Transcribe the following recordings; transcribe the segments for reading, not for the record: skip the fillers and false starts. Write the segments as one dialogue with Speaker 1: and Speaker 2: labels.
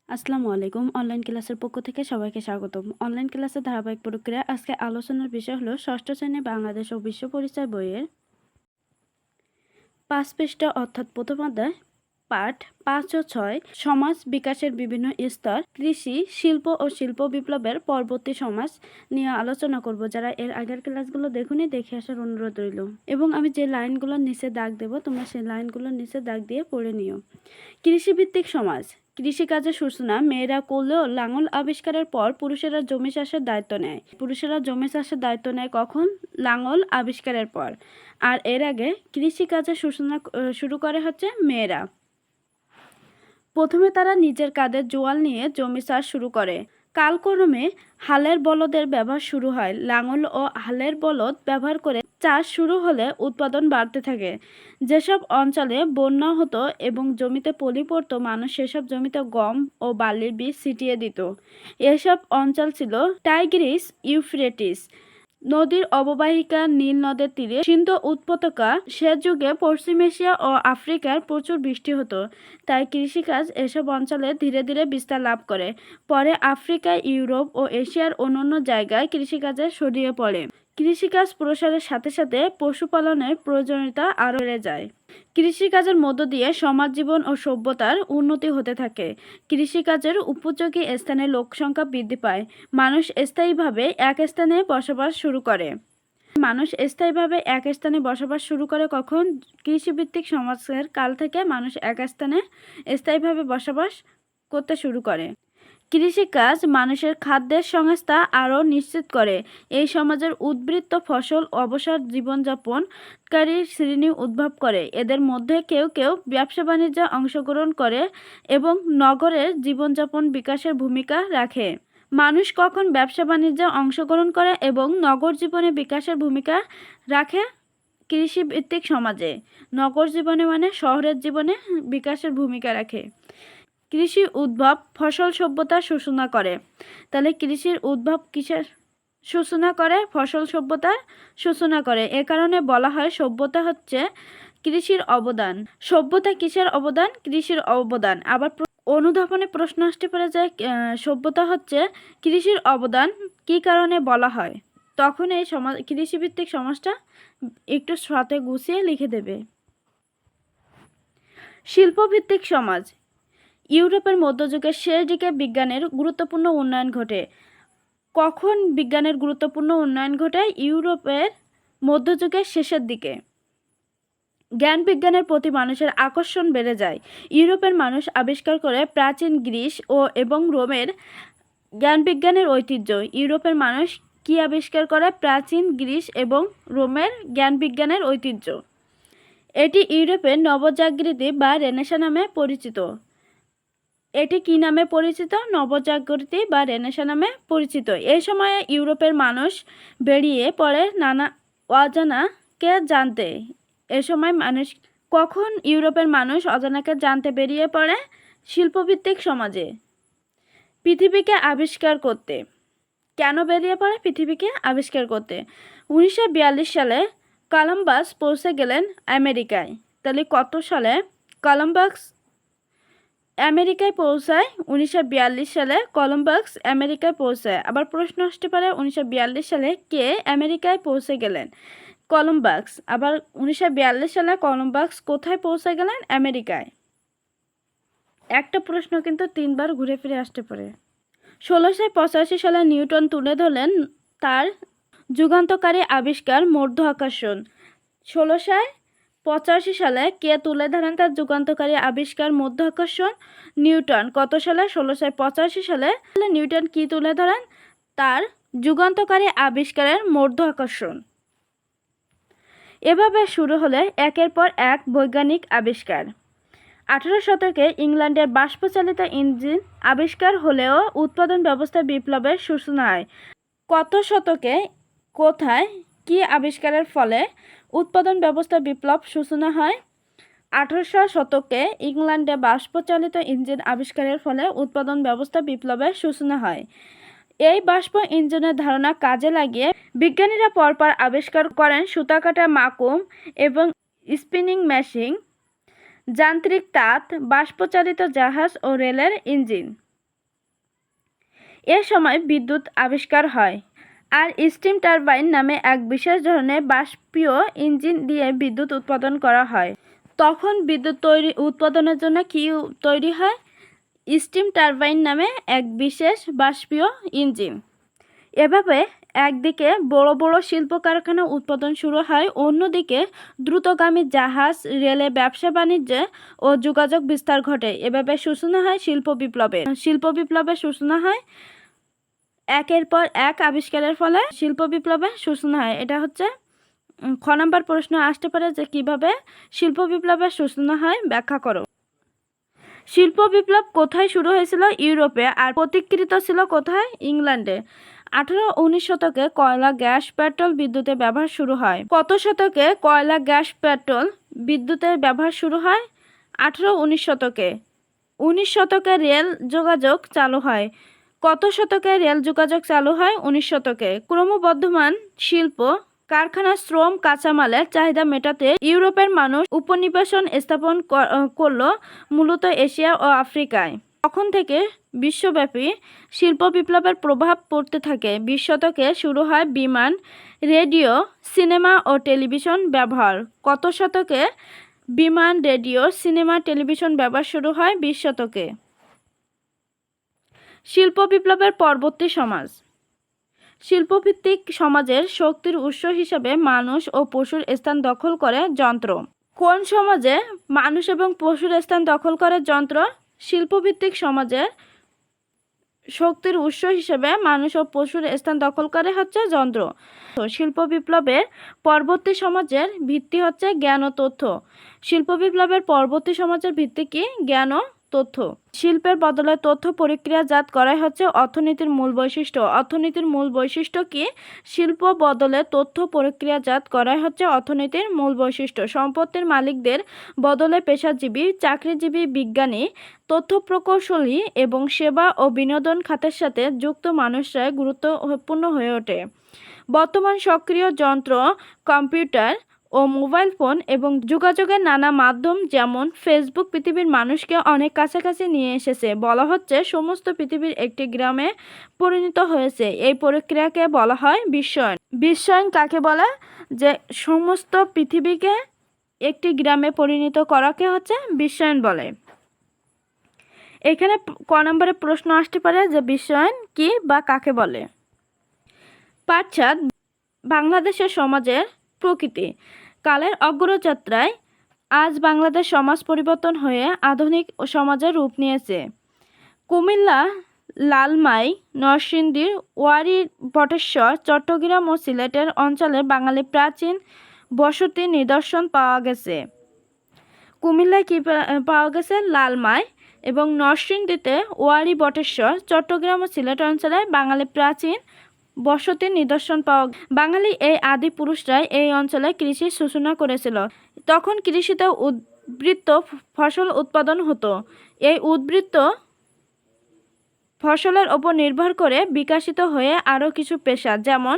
Speaker 1: আসসালামু আলাইকুম। অনলাইন ক্লাসের পক্ষ থেকে সবাইকে স্বাগতম। অনলাইন ক্লাসের ধারাবাহিক প্রক্রিয়া আজকে আলোচনার বিষয় হলো ষষ্ঠ শ্রেণী বাংলাদেশ ও বিশ্ব পরিচয় বইয়ের ৫ পৃষ্ঠা অর্থাৎ প্রথম অধ্যায় পাঠ ৫ ও ৬ সমাজ বিকাশের বিভিন্ন স্তর, কৃষি, শিল্প ও শিল্প বিপ্লবের পরবর্তী সমাজ নিয়ে আলোচনা করব। যারা এর আগের ক্লাসগুলো দেখুনি দেখে আসার অনুরোধ রইল। এবং আমি যে লাইনগুলোর নিচে দাগ দেব তোমরা সেই লাইনগুলোর নিচে দাগ দিয়ে পড়ে নিও। কৃষিভিত্তিক সমাজ। কৃষিকাজের সূচনা মেয়েরা করলেও লাঙল আবিষ্কারের পর পুরুষেরা জমি চাষের দায়িত্ব নেয়। পুরুষেরা জমি চাষের দায়িত্ব নেয় কখন? লাঙল আবিষ্কারের পর। আর এর আগে কৃষিকাজের সূচনা শুরু করে হচ্ছে মেয়েরা। প্রথমে তারা নিজের কাঁধে জোয়াল নিয়ে জমি চাষ শুরু করে। কালক্রমে হালের বলদের ব্যবহার শুরু হয়। লাঙল ও হালের বলদ ব্যবহার করে চাষ শুরু হলে উৎপাদন বাড়তে থাকে। যেসব অঞ্চলে বন্যা হতো এবং জমিতে পলি পড়তো, মানুষ সেসব জমিতে গম ও বার্লির বীজ ছিটিয়ে দিত। এসব অঞ্চল ছিল টাইগ্রিস, ইউফ্রেটিস নদীর অববাহিকা, নীল নদের তীরে সিন্ধু উপত্যকা। সে যুগে পশ্চিম এশিয়া ও আফ্রিকার প্রচুর বৃষ্টি হতো, তাই কৃষিকাজ এসব অঞ্চলে ধীরে ধীরে বিস্তার লাভ করে। পরে আফ্রিকা, ইউরোপ ও এশিয়ার অন্যান্য জায়গায় কৃষিকাজে ছড়িয়ে পড়ে। কৃষিকাজ প্রসারের সাথে সাথে পশুপালনের প্রয়োজনীয়তা আরও বেড়ে যায়। কৃষিকাজের মধ্য দিয়ে সমাজ জীবন ও সভ্যতার উন্নতি হতে থাকে। কৃষিকাজের উপযোগী স্থানে লোকসংখ্যা বৃদ্ধি পায়। মানুষ স্থায়ীভাবে এক স্থানে বসবাস শুরু করে। কখন? কৃষিভিত্তিক সমাজের কাল থেকে মানুষ এক স্থানে স্থায়ীভাবে বসবাস করতে শুরু করে। কৃষিকাজ মানুষের খাদ্যের সংস্থা আরও নিশ্চিত করে। এই সমাজের উদ্বৃত্ত ফসল অবসর জীবনযাপনকারী শ্রেণী উদ্ভব করে। এদের মধ্যে কেউ কেউ ব্যবসা বাণিজ্যে অংশগ্রহণ করে এবং নগরের জীবনযাপন বিকাশের ভূমিকা রাখে। মানুষ কখন ব্যবসা বাণিজ্যে অংশগ্রহণ করে এবং নগর জীবনে বিকাশের ভূমিকা রাখে? কৃষিভিত্তিক সমাজে। নগর জীবনে মানে শহরের জীবনে বিকাশের ভূমিকা রাখে। কৃষি উদ্ভব ফসল সভ্যতার সূচনা করে। তাহলে কৃষির উদ্ভব কিসের সূচনা করে? ফসল সভ্যতার সূচনা করে। এ কারণে বলা হয় সভ্যতা হচ্ছে কৃষির অবদান। সভ্যতা কিসের অবদান? কৃষির অবদান। আবার অনুধাবনে প্রশ্ন আসতে পারে যে সভ্যতা হচ্ছে কৃষির অবদান কী কারণে বলা হয়? তখন এই সমাজ কৃষিভিত্তিক সমাজটা একটু সাথে গুছিয়ে লিখে দেবে। শিল্পভিত্তিক সমাজ। ইউরোপের মধ্যযুগের শেষ দিকে বিজ্ঞানের গুরুত্বপূর্ণ উন্নয়ন ঘটে। কখন বিজ্ঞানের গুরুত্বপূর্ণ উন্নয়ন ঘটে? ইউরোপের মধ্যযুগের শেষের দিকে। জ্ঞান বিজ্ঞানের প্রতি মানুষের আকর্ষণ বেড়ে যায়। ইউরোপের মানুষ আবিষ্কার করে প্রাচীন গ্রিস এবং রোমের জ্ঞান বিজ্ঞানের ঐতিহ্য। ইউরোপের মানুষ কি আবিষ্কার করে? প্রাচীন গ্রিস এবং রোমের জ্ঞান বিজ্ঞানের ঐতিহ্য। এটি ইউরোপের নবজাগৃতি বা রেনেসাঁ নামে পরিচিত। এটি কি নামে পরিচিত? নবজাগৃতি বা রেনেসাঁ নামে পরিচিত। এই সময়ে ইউরোপের মানুষ বেরিয়ে পড়ে নানা অজানাকে জানতে। এ সময় মানুষ কখন ইউরোপের মানুষ অজানাকে জানতে বেরিয়ে পড়ে? শিল্পভিত্তিক সমাজে। পৃথিবীকে আবিষ্কার করতে। কেন বেরিয়ে পড়ে? পৃথিবীকে আবিষ্কার করতে। 1942 সালে কলম্বাস পৌঁছে গেলেন আমেরিকায়। তাহলে কত সালে কলম্বাস আমেরিকায় পৌঁছায়? 1942 সালে কলম্বাস আমেরিকায় পৌঁছায়। আবার প্রশ্ন আসতে পারে 1942 সালে কে আমেরিকায় পৌঁছে গেলেন? কলম্বাস। আবার 1942 সালে কলম্বাস কোথায় পৌঁছে গেলেন? আমেরিকায়। একটা প্রশ্ন কিন্তু 3 বার ঘুরে ফিরে আসতে পারে। 1685 সালে নিউটন তুলে ধরলেন তার যুগান্তকারী আবিষ্কার মধ্যাকর্ষণ। 1685 সালে কে তুলে ধরেন তার যুগান্তকারী আবিষ্কার মধ্যাকর্ষণ? নিউটন। কত সালে? 1685 সালে নিউটন কি তুলে ধরেন? তার যুগান্তকারী আবিষ্কারের মধ্যাকর্ষণ। এভাবে শুরু হলে একের পর এক বৈজ্ঞানিক আবিষ্কার। 18 শতকে ইংল্যান্ডের বাষ্পচালিত ইঞ্জিন আবিষ্কার হলেও উৎপাদন ব্যবস্থায় বিপ্লবের সূচনা হয়। কত শতকে কোথায় কি আবিষ্কারের ফলে উৎপাদন ব্যবস্থার বিপ্লব সূচনা হয়? 18 শতকে ইংল্যান্ডে বাষ্পচালিত ইঞ্জিন আবিষ্কারের ফলে উৎপাদন ব্যবস্থা বিপ্লবের সূচনা হয়। এই বাষ্প ইঞ্জিনের ধারণা কাজে লাগিয়ে বিজ্ঞানীরা পরপর আবিষ্কার করেন সুতা কাটা মাকুম এবং স্পিনিং মেশিন, যান্ত্রিক তাঁত, বাষ্পচালিত জাহাজ ও রেলের ইঞ্জিন। এ সময় বিদ্যুৎ আবিষ্কার হয় আর স্টিম টারবাইন নামে এক বিশেষ ধরনের বাষ্পীয় ইঞ্জিন দিয়ে বিদ্যুৎ উৎপাদন করা হয়। তখন বিদ্যুৎ উৎপাদনের জন্য কি তৈরি হয়? স্টিম টারবাইন নামে এক বিশেষ বাষ্পীয় ইঞ্জিন। এভাবে একদিকে বড় বড় শিল্প কারখানা উৎপাদন শুরু হয়, অন্যদিকে দ্রুতগামী জাহাজ, রেলে, ব্যবসা বাণিজ্যে ও যোগাযোগ বিস্তার ঘটে। এভাবে সূচনা হয় শিল্প বিপ্লবের সূচনা হয় একের পর এক আবিষ্কারের ফলে শিল্প বিপ্লবের সূচনা হয়। এটা হচ্ছে খ নম্বর প্রশ্ন আসতে পারে যে কিভাবে শিল্প বিপ্লবের সূচনা হয়, ব্যাখ্যা করো। শিল্প বিপ্লব কোথায় শুরু হয়েছিল? ইউরোপে। আর প্রতিকৃত ছিল কোথায়? ইংল্যান্ডে। 18-19 শতকে কয়লা, গ্যাস, পেট্রোল বিদ্যুতের ব্যবহার শুরু হয়। কত শতকে কয়লা, গ্যাস, পেট্রোল বিদ্যুতের ব্যবহার শুরু হয়? 18-19 শতকে। 19 শতকে রেল যোগাযোগ চালু হয়। কত শতকে রেল যোগাযোগ চালু হয়? 19 শতকে। ক্রমবর্ধমান শিল্প কারখানার শ্রম, কাঁচামালের চাহিদা মেটাতে ইউরোপের মানুষ উপনিবেশন স্থাপন করলো মূলত এশিয়া ও আফ্রিকায়। তখন থেকে বিশ্বব্যাপী শিল্প বিপ্লবের প্রভাব পড়তে থাকে। 20 শতকে শুরু হয় বিমান, রেডিও, সিনেমা ও টেলিভিশন ব্যবহার। কত শতকে বিমান, রেডিও, সিনেমা, টেলিভিশন ব্যবহার শুরু হয়? 20 শতকে। শিল্প বিপ্লবের পরবর্তী সমাজ। শিল্পভিত্তিক সমাজের শক্তির উৎস হিসেবে মানুষ ও পশুর স্থান দখল করে যন্ত্র। কোন সমাজে মানুষ এবং পশুর স্থান দখল করে যন্ত্র? শিল্পভিত্তিক সমাজের শক্তির উৎস হিসেবে মানুষ ও পশুর স্থান দখল করে হচ্ছে যন্ত্র। শিল্প বিপ্লবের পরবর্তী সমাজের ভিত্তি হচ্ছে জ্ঞান ও তথ্য। শিল্প বিপ্লবের পরবর্তী সমাজের ভিত্তি কি? জ্ঞান ও তথ্য। শিল্পের বদলে তথ্য প্রক্রিয়াজাত করাই হচ্ছে অর্থনীতির মূল বৈশিষ্ট্য। অর্থনীতির মূল বৈশিষ্ট্য কি? শিল্প বদলে তথ্য প্রক্রিয়াজাত করাই হচ্ছে অর্থনীতির মূল বৈশিষ্ট্য। সম্পত্তির মালিকদের বদলে পেশাজীবী, চাকরিজীবী, বিজ্ঞানী, তথ্য প্রকৌশলী এবং সেবা ও বিনোদন খাতের সাথে যুক্ত মানুষরাই গুরুত্বপূর্ণ হয়ে ওঠে। বর্তমান সক্রিয় যন্ত্র, কম্পিউটার ও মোবাইল ফোন এবং যোগাযোগের নানা মাধ্যম যেমন ফেসবুক পৃথিবীর মানুষকে অনেক কাছাকাছি নিয়ে এসেছে। বলা হচ্ছে সমস্ত পৃথিবীর একটি গ্রামে পরিণত হয়েছে। এই প্রক্রিয়াকে বলা হয় বিশ্বায়ন। বিশ্বায়ন কাকে বলে? যে সমস্ত পৃথিবীকে একটি গ্রামে পরিণত করাকে হচ্ছে বিশ্বায়ন বলে। এখানে ক নম্বরে প্রশ্ন আসতে পারে যে বিশ্বায়ন কি বা কাকে বলে। পাঠ 7 বাংলাদেশের সমাজের প্রকৃতি। কালের অগ্রযাত্রায় আজ বাংলাদেশ সমাজ পরিবর্তন হয়ে আধুনিক সমাজের রূপ নিয়েছে। কুমিল্লা, লালমাই, নরসিংদী, ওয়ারী, বটেশ্বর, চট্টগ্রাম ও সিলেটের অঞ্চলে বাঙালি প্রাচীন বসতির নিদর্শন পাওয়া গেছে। কুমিল্লায় কি পাওয়া গেছে? লালমাই এবং নরসিংদীতে ওয়ারী, বটেশ্বর, চট্টগ্রাম ও সিলেট অঞ্চলে বাঙালি প্রাচীন বসতির নিদর্শন পাওয়া। বাঙালি এই আদি পুরুষরাই এই অঞ্চলে কৃষির সূচনা করেছিল। তখন কৃষিতে উদ্বৃত্ত ফসল উৎপাদন হতো। এই উদ্বৃত্ত ফসলের ওপর নির্ভর করে বিকশিত হয়ে আরও কিছু পেশা যেমন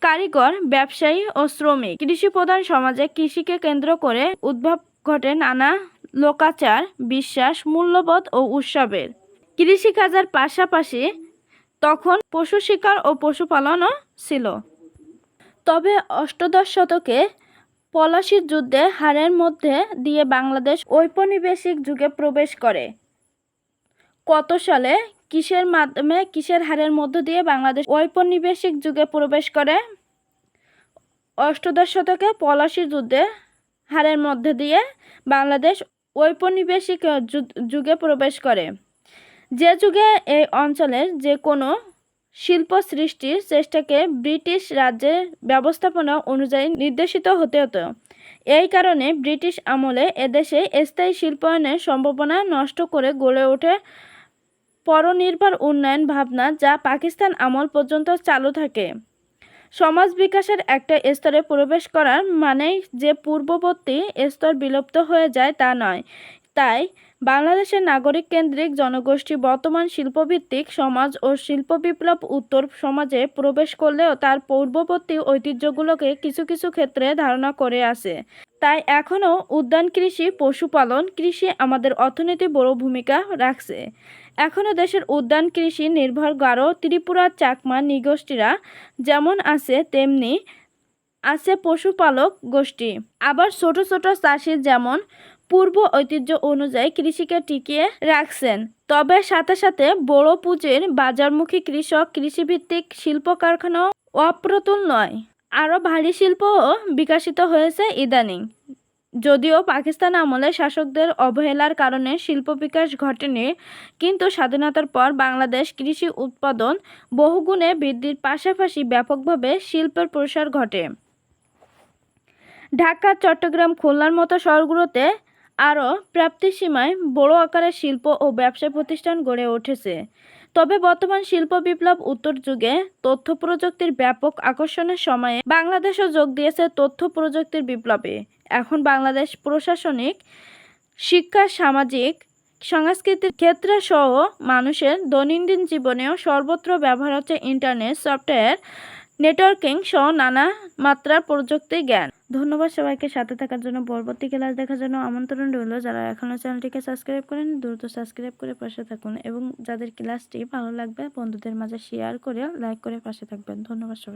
Speaker 1: কারিগর, ব্যবসায়ী ও শ্রমিক। কৃষি প্রধান সমাজে কৃষিকে কেন্দ্র করে উদ্ভব ঘটে নানা লোকাচার, বিশ্বাস, মূল্যবোধ ও উৎসবের। কৃষিকাজের পাশাপাশি তখন পশু শিকার ও পশুপালনও ছিল। তবে অষ্টাদশ শতকে পলাশীর যুদ্ধে হারের মধ্যে দিয়ে বাংলাদেশ ঔপনিবেশিক যুগে প্রবেশ করে। কত সালে কিসের মাধ্যমে কিসের হারের মধ্য দিয়ে বাংলাদেশ ঔপনিবেশিক যুগে প্রবেশ করে? অষ্টাদশ শতকে পলাশীর যুদ্ধে হারের মধ্যে দিয়ে বাংলাদেশ ঔপনিবেশিক যুগে প্রবেশ করে। যে যুগে এই অঞ্চলের যে কোনো শিল্প সৃষ্টির চেষ্টাকে ব্রিটিশ রাজ্যের ব্যবস্থাপনা অনুযায়ী নির্দেশিত হতে হতো। এই কারণে ব্রিটিশ আমলে এদেশে স্থায়ী শিল্পায়নের সম্ভাবনা নষ্ট করে গড়ে ওঠে পরনির্ভর উন্নয়ন ভাবনা, যা পাকিস্তান আমল পর্যন্ত চালু থাকে। সমাজ বিকাশের একটা স্তরে প্রবেশ করার মানেই যে পূর্ববর্তী স্তর বিলুপ্ত হয়ে যায় তা নয়। তাই বাংলাদেশের নাগরিক কেন্দ্রিক জনগোষ্ঠী বর্তমান শিল্পভিত্তিক সমাজ ও শিল্প বিপ্লব উত্তর সমাজে প্রবেশ করলেও তার পূর্ববর্তী ঐতিহ্যগুলোকে কিছু কিছু ক্ষেত্রে ধারণা করে আসে। তাই এখনও উদ্যান কৃষি, পশুপালন কৃষি আমাদের অর্থনীতি বড় ভূমিকা রাখছে। এখনও দেশের উদ্যান কৃষি নির্ভর গারো, ত্রিপুরা, চাকমা নৃগোষ্ঠীরা যেমন আছে তেমনি আছে পশুপালক গোষ্ঠী। আবার ছোট ছোট চাষি যেমন পূর্ব ঐতিহ্য অনুযায়ী কৃষিকে টিকিয়ে রাখছেন। তবে সাথে সাথে বড় পুঁজির বাজারমুখী কৃষক, কৃষিভিত্তিক শিল্প কারখানাও অপ্রতুল নয়। আরও ভারী শিল্পও বিকশিত হয়েছে ইদানিং। যদিও পাকিস্তান আমলে শাসকদের অবহেলার কারণে শিল্প বিকাশ ঘটেনি, কিন্তু স্বাধীনতার পর বাংলাদেশ কৃষি উৎপাদন বহুগুণে বৃদ্ধির পাশাপাশি ব্যাপকভাবে শিল্পের প্রসার ঘটে। ঢাকা, চট্টগ্রাম, খুলনার মতো শহরগুলোতে আরও প্রাপ্তিসীমায় বড় আকারের শিল্প ও ব্যবসা প্রতিষ্ঠান গড়ে উঠেছে। তবে বর্তমান শিল্প বিপ্লব উত্তর যুগে তথ্য প্রযুক্তির ব্যাপক আকর্ষণের সময়ে বাংলাদেশও যোগ দিয়েছে তথ্য প্রযুক্তির বিপ্লবে। এখন বাংলাদেশ প্রশাসনিক, শিক্ষা, সামাজিক, সাংস্কৃতিক ক্ষেত্রে সহ মানুষের দৈনন্দিন জীবনেও সর্বত্র ব্যবহার হচ্ছে ইন্টারনেট, সফটওয়্যার, নেটওয়ার্কিং সহ নানা মাত্রার প্রযুক্তি জ্ঞান। ধন্যবাদ সবাইকে সাথে থাকার জন্য। পরবর্তী ক্লাস দেখার জন্য আমন্ত্রণ রইল। যারা এখনও চ্যানেলটিকে সাবস্ক্রাইব করেন দ্রুত সাবস্ক্রাইব করে পাশে থাকুন এবং যাদের ক্লাসটি ভালো লাগবে বন্ধুদের মাঝে শেয়ার করে লাইক করে পাশে থাকবেন। ধন্যবাদ সবাই।